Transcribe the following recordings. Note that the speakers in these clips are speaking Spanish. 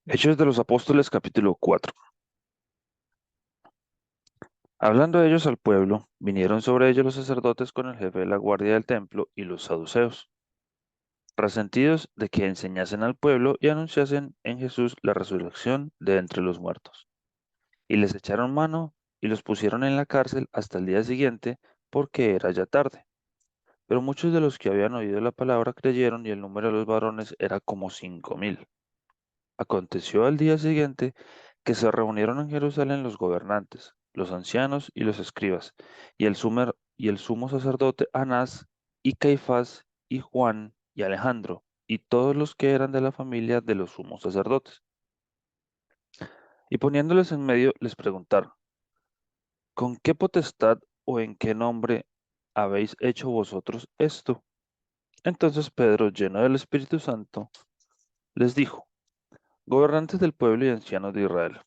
Hechos de los Apóstoles capítulo 4. Hablando ellos al pueblo, vinieron sobre ellos los sacerdotes con el jefe de la guardia del templo y los saduceos, resentidos de que enseñasen al pueblo y anunciasen en Jesús la resurrección de entre los muertos. Y les echaron mano y los pusieron en la cárcel hasta el día siguiente, porque era ya tarde. Pero muchos de los que habían oído la palabra creyeron y el número de los varones era como 5000. Aconteció al día siguiente que se reunieron en Jerusalén los gobernantes, los ancianos y los escribas, y el sumo sacerdote Anás, y Caifás, y Juan, y Alejandro, y todos los que eran de la familia de los sumos sacerdotes. Y poniéndoles en medio, les preguntaron, ¿con qué potestad o en qué nombre habéis hecho vosotros esto? Entonces Pedro, lleno del Espíritu Santo, les dijo, gobernantes del pueblo y ancianos de Israel,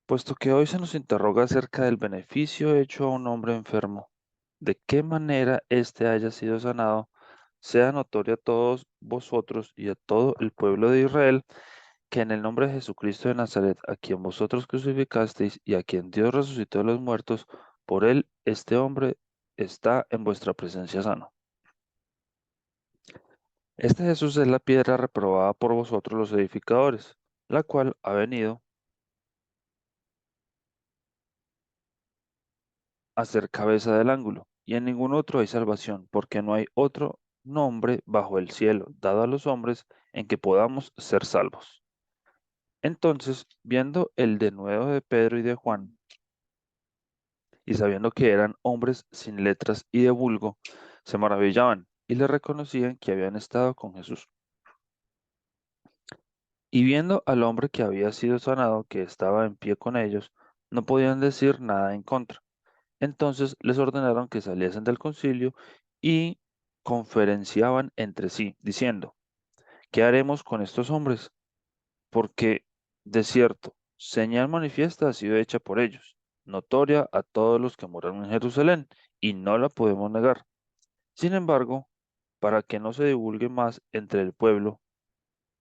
puesto que hoy se nos interroga acerca del beneficio hecho a un hombre enfermo, de qué manera éste haya sido sanado, sea notorio a todos vosotros y a todo el pueblo de Israel, que en el nombre de Jesucristo de Nazaret, a quien vosotros crucificasteis y a quien Dios resucitó de los muertos, por él este hombre está en vuestra presencia sano. Este Jesús es la piedra reprobada por vosotros los edificadores, la cual ha venido a ser cabeza del ángulo, y en ningún otro hay salvación, porque no hay otro nombre bajo el cielo dado a los hombres en que podamos ser salvos. Entonces, viendo el denuedo de Pedro y de Juan, y sabiendo que eran hombres sin letras y de vulgo, se maravillaban y le reconocían que habían estado con Jesús. Y viendo al hombre que había sido sanado, que estaba en pie con ellos, no podían decir nada en contra. Entonces les ordenaron que saliesen del concilio y conferenciaban entre sí, diciendo, ¿qué haremos con estos hombres? Porque, de cierto, señal manifiesta ha sido hecha por ellos, notoria a todos los que moran en Jerusalén, y no la podemos negar. Sin embargo, para que no se divulgue más entre el pueblo,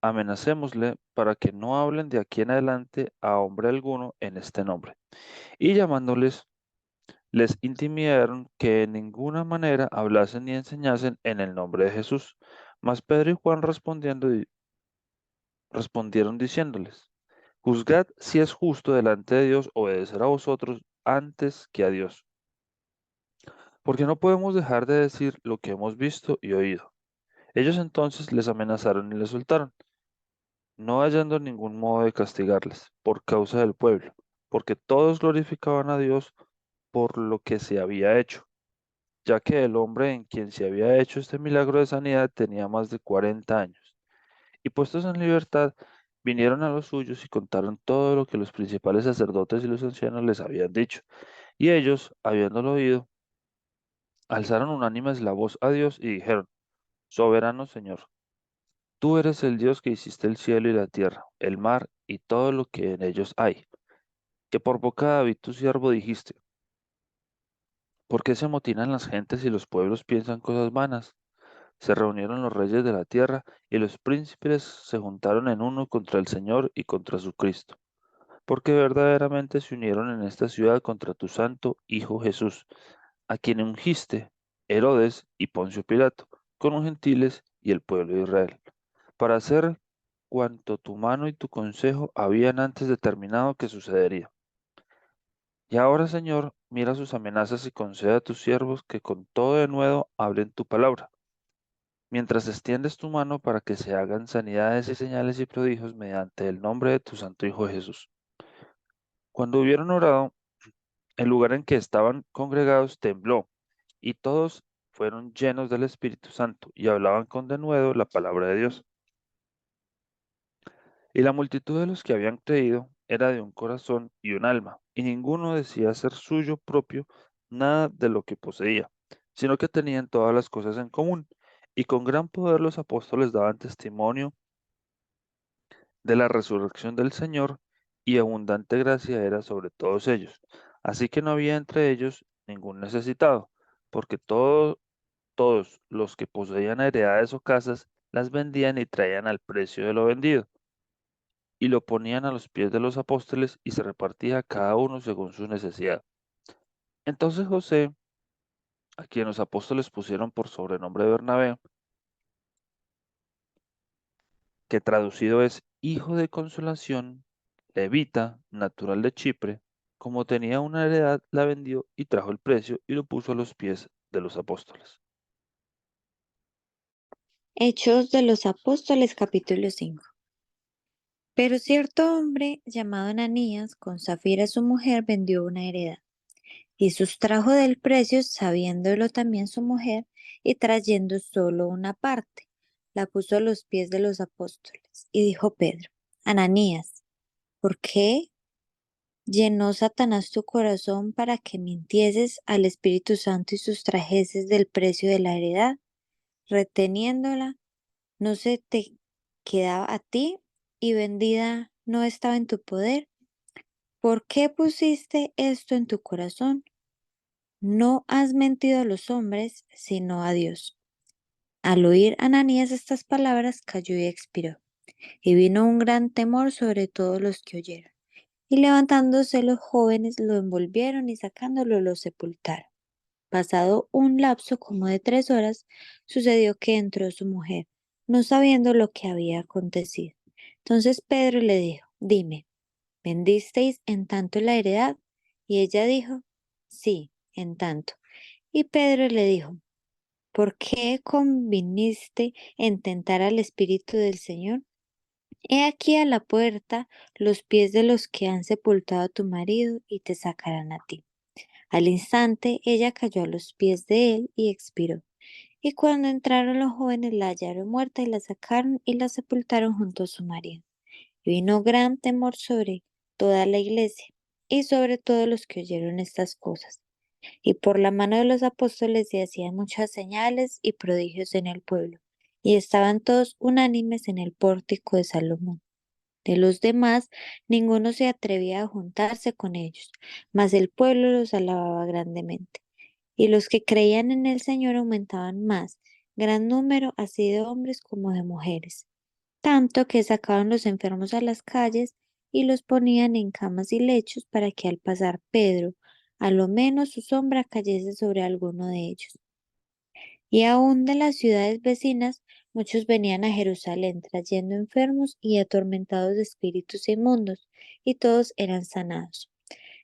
amenacémosle para que no hablen de aquí en adelante a hombre alguno en este nombre. Y llamándoles, les intimidaron que en ninguna manera hablasen ni enseñasen en el nombre de Jesús. Mas Pedro y Juan respondieron diciéndoles, juzgad si es justo delante de Dios obedecer a vosotros antes que a Dios, porque no podemos dejar de decir lo que hemos visto y oído. Ellos entonces les amenazaron y les soltaron, no hallando ningún modo de castigarles por causa del pueblo, porque todos glorificaban a Dios por lo que se había hecho, ya que el hombre en quien se había hecho este milagro de sanidad tenía más de 40 años. Y puestos en libertad, vinieron a los suyos y contaron todo lo que los principales sacerdotes y los ancianos les habían dicho. Y ellos, habiéndolo oído, alzaron unánimes la voz a Dios y dijeron, Soberano Señor, tú eres el Dios que hiciste el cielo y la tierra, el mar y todo lo que en ellos hay, que por boca de David tu siervo dijiste, ¿por qué se amotinan las gentes y los pueblos piensan cosas vanas? Se reunieron los reyes de la tierra y los príncipes se juntaron en uno contra el Señor y contra su Cristo, porque verdaderamente se unieron en esta ciudad contra tu santo Hijo Jesús, a quien ungiste Herodes y Poncio Pilato, con los gentiles y el pueblo de Israel, para hacer cuanto tu mano y tu consejo habían antes determinado que sucedería. Y ahora, Señor, mira sus amenazas y concede a tus siervos que con todo de nuevo hablen tu palabra mientras extiendes tu mano para que se hagan sanidades y señales y prodigios mediante el nombre de tu Santo Hijo Jesús. Cuando hubieron orado, el lugar en que estaban congregados tembló, y todos fueron llenos del Espíritu Santo y hablaban con denuedo la palabra de Dios. Y la multitud de los que habían creído era de un corazón y un alma, y ninguno decía ser suyo propio nada de lo que poseía, sino que tenían todas las cosas en común, y con gran poder los apóstoles daban testimonio de la resurrección del Señor, y abundante gracia era sobre todos ellos. Así que no había entre ellos ningún necesitado, porque todos los que poseían heredades o casas las vendían y traían al precio de lo vendido, y lo ponían a los pies de los apóstoles y se repartía cada uno según su necesidad. Entonces José, a quien los apóstoles pusieron por sobrenombre Bernabé, que traducido es hijo de consolación, levita, natural de Chipre, como tenía una heredad, la vendió y trajo el precio y lo puso a los pies de los apóstoles. Hechos de los Apóstoles, capítulo 5. Pero cierto hombre llamado Ananías, con Zafira su mujer, vendió una heredad y sustrajo del precio, sabiéndolo también su mujer, y trayendo solo una parte, la puso a los pies de los apóstoles. Y dijo Pedro: Ananías, ¿por qué llenó Satanás tu corazón para que mintieses al Espíritu Santo y sustrajeses del precio de la heredad, reteniéndola? ¿No se te quedaba a ti y vendida no estaba en tu poder? ¿Por qué pusiste esto en tu corazón? No has mentido a los hombres, sino a Dios. Al oír Ananías estas palabras, cayó y expiró. Y vino un gran temor sobre todos los que oyeron. Y levantándose los jóvenes lo envolvieron y sacándolo lo sepultaron. Pasado un lapso como de 3 horas, sucedió que entró su mujer, no sabiendo lo que había acontecido. Entonces Pedro le dijo: Dime, ¿vendisteis en tanto la heredad? Y ella dijo: Sí, en tanto. Y Pedro le dijo: ¿Por qué conviniste en tentar al Espíritu del Señor? He aquí a la puerta los pies de los que han sepultado a tu marido y te sacarán a ti. Al instante ella cayó a los pies de él y expiró. Y cuando entraron los jóvenes la hallaron muerta y la sacaron y la sepultaron junto a su marido. Y vino gran temor sobre toda la iglesia y sobre todos los que oyeron estas cosas. Y por la mano de los apóstoles se hacían muchas señales y prodigios en el pueblo. Y estaban todos unánimes en el pórtico de Salomón. De los demás, ninguno se atrevía a juntarse con ellos, mas el pueblo los alababa grandemente. Y los que creían en el Señor aumentaban más, gran número así de hombres como de mujeres, tanto que sacaban los enfermos a las calles y los ponían en camas y lechos para que al pasar Pedro, a lo menos su sombra cayese sobre alguno de ellos. Y aun de las ciudades vecinas, muchos venían a Jerusalén trayendo enfermos y atormentados de espíritus inmundos, y todos eran sanados.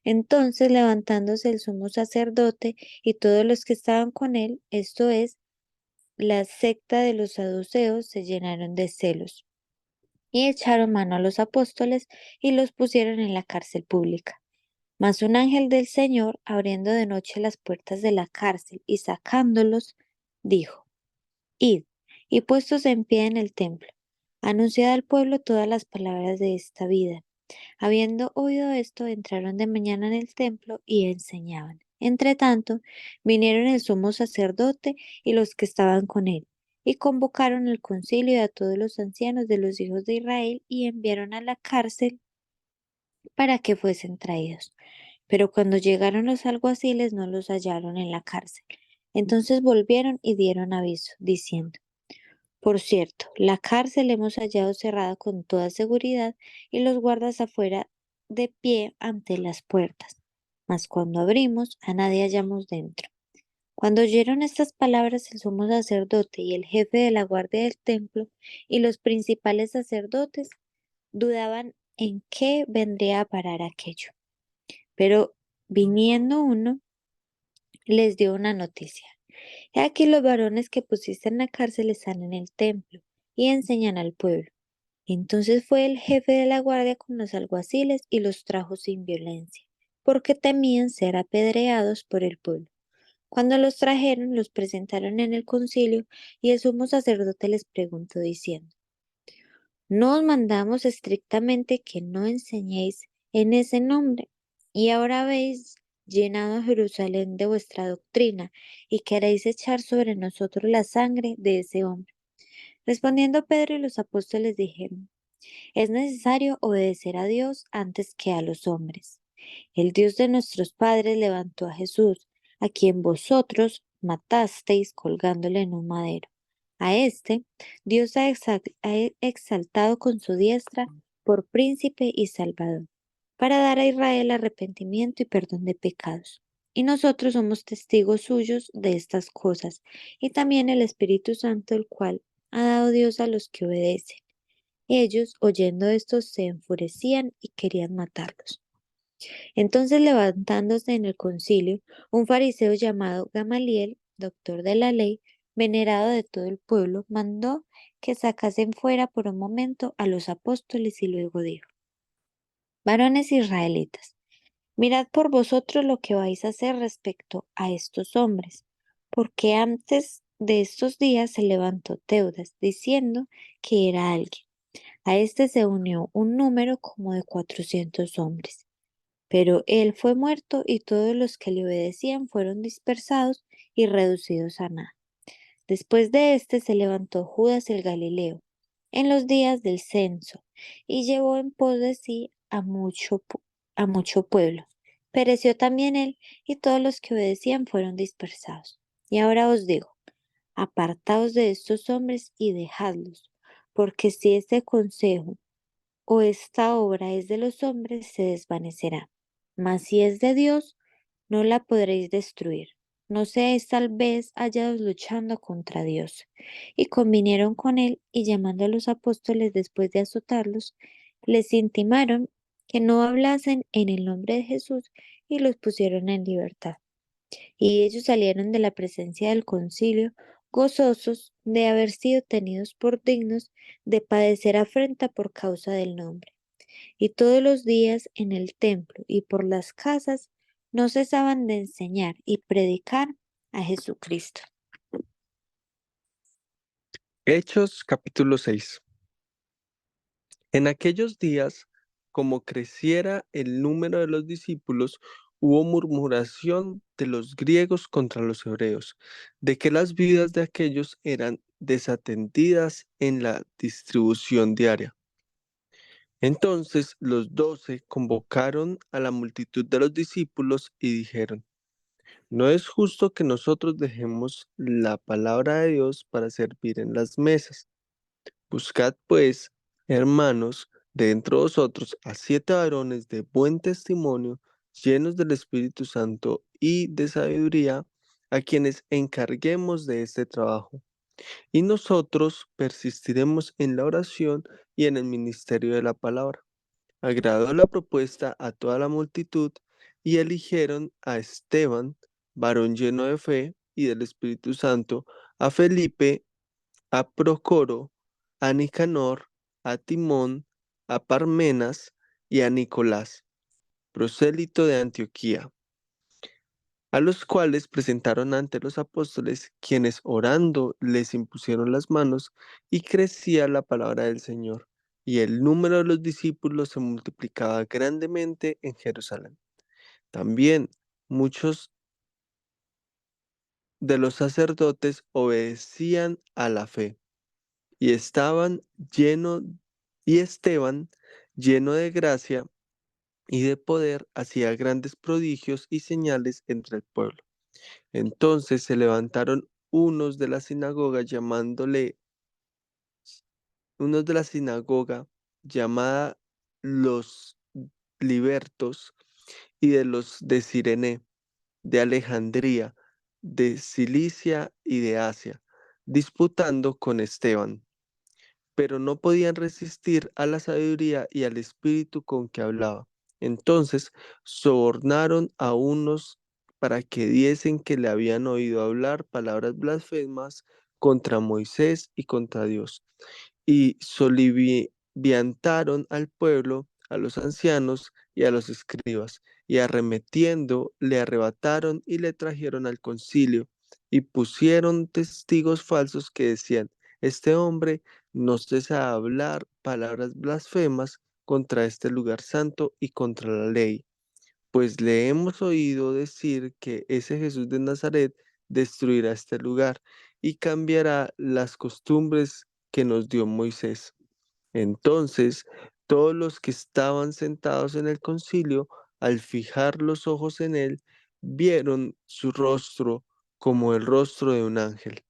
Entonces, levantándose el sumo sacerdote y todos los que estaban con él, esto es, la secta de los saduceos, se llenaron de celos y echaron mano a los apóstoles y los pusieron en la cárcel pública. Mas un ángel del Señor, abriendo de noche las puertas de la cárcel y sacándolos, dijo: Id, y puestos en pie en el templo, anunciad al pueblo todas las palabras de esta vida. Habiendo oído esto, entraron de mañana en el templo y enseñaban. Entretanto, vinieron el sumo sacerdote y los que estaban con él, y convocaron el concilio y a todos los ancianos de los hijos de Israel, y enviaron a la cárcel para que fuesen traídos. Pero cuando llegaron los alguaciles no los hallaron en la cárcel. Entonces volvieron y dieron aviso, diciendo: Por cierto, la cárcel hemos hallado cerrada con toda seguridad y los guardas afuera de pie ante las puertas. Mas cuando abrimos, a nadie hallamos dentro. Cuando oyeron estas palabras, el sumo sacerdote y el jefe de la guardia del templo y los principales sacerdotes dudaban en qué vendría a parar aquello. Pero viniendo uno, les dio una noticia. He aquí los varones que pusiste en la cárcel están en el templo y enseñan al pueblo. Entonces fue el jefe de la guardia con los alguaciles y los trajo sin violencia, porque temían ser apedreados por el pueblo. Cuando los trajeron, los presentaron en el concilio y el sumo sacerdote les preguntó diciendo: No os mandamos estrictamente que no enseñéis en ese nombre, y ahora habéis llenado Jerusalén de vuestra doctrina y queréis echar sobre nosotros la sangre de ese hombre. Respondiendo Pedro y los apóstoles dijeron: Es necesario obedecer a Dios antes que a los hombres. El Dios de nuestros padres levantó a Jesús, a quien vosotros matasteis colgándole en un madero. A este Dios ha exaltado con su diestra por príncipe y salvador, para dar a Israel arrepentimiento y perdón de pecados. Y nosotros somos testigos suyos de estas cosas, y también el Espíritu Santo, el cual ha dado Dios a los que obedecen. Ellos, oyendo esto, se enfurecían y querían matarlos. Entonces, levantándose en el concilio, un fariseo llamado Gamaliel, doctor de la ley, venerado de todo el pueblo, mandó que sacasen fuera por un momento a los apóstoles y luego dijo: Varones israelitas, mirad por vosotros lo que vais a hacer respecto a estos hombres, porque antes de estos días se levantó Teudas diciendo que era alguien. A este se unió un número como de 400 hombres. Pero él fue muerto y todos los que le obedecían fueron dispersados y reducidos a nada. Después de éste se levantó Judas el Galileo en los días del censo y llevó en pos de sí a mucho pueblo. Pereció también él y todos los que obedecían fueron dispersados. Y ahora os digo, apartaos de estos hombres y dejadlos, porque si este consejo o esta obra es de los hombres, se desvanecerá. Mas si es de Dios, no la podréis destruir. No seáis tal vez hallados luchando contra Dios. Y convinieron con él, y llamando a los apóstoles después de azotarlos, les intimaron que no hablasen en el nombre de Jesús, y los pusieron en libertad. Y ellos salieron de la presencia del concilio, gozosos de haber sido tenidos por dignos de padecer afrenta por causa del nombre. Y todos los días en el templo y por las casas no cesaban de enseñar y predicar a Jesucristo. Hechos capítulo 6. En aquellos días, como creciera el número de los discípulos, hubo murmuración de los griegos contra los hebreos, de que las vidas de aquellos eran desatendidas en la distribución diaria. Entonces los 12 convocaron a la multitud de los discípulos y dijeron: No es justo que nosotros dejemos la palabra de Dios para servir en las mesas. Buscad, pues, hermanos, de entre vosotros a 7 varones de buen testimonio, llenos del Espíritu Santo y de sabiduría, a quienes encarguemos de este trabajo. Y nosotros persistiremos en la oración y en el ministerio de la palabra. Agradó la propuesta a toda la multitud y eligieron a Esteban, varón lleno de fe y del Espíritu Santo, a Felipe, a Procoro, a Nicanor, a Timón, a Parmenas y a Nicolás, prosélito de Antioquía, a los cuales presentaron ante los apóstoles, quienes orando les impusieron las manos, y crecía la palabra del Señor, y el número de los discípulos se multiplicaba grandemente en Jerusalén. También muchos de los sacerdotes obedecían a la fe y y Esteban, lleno de gracia y de poder, hacía grandes prodigios y señales entre el pueblo. Entonces se levantaron unos de la sinagoga llamada los libertos y de los de Cirene, de Alejandría, de Cilicia y de Asia, disputando con Esteban, pero no podían resistir a la sabiduría y al espíritu con que hablaba. Entonces sobornaron a unos para que diesen que le habían oído hablar palabras blasfemas contra Moisés y contra Dios, y soliviantaron al pueblo, a los ancianos y a los escribas, y arremetiendo le arrebataron y le trajeron al concilio, y pusieron testigos falsos que decían: Este hombre no cesa de hablar palabras blasfemas contra este lugar santo y contra la ley, pues le hemos oído decir que ese Jesús de Nazaret destruirá este lugar y cambiará las costumbres que nos dio Moisés. Entonces, todos los que estaban sentados en el concilio, al fijar los ojos en él, vieron su rostro como el rostro de un ángel,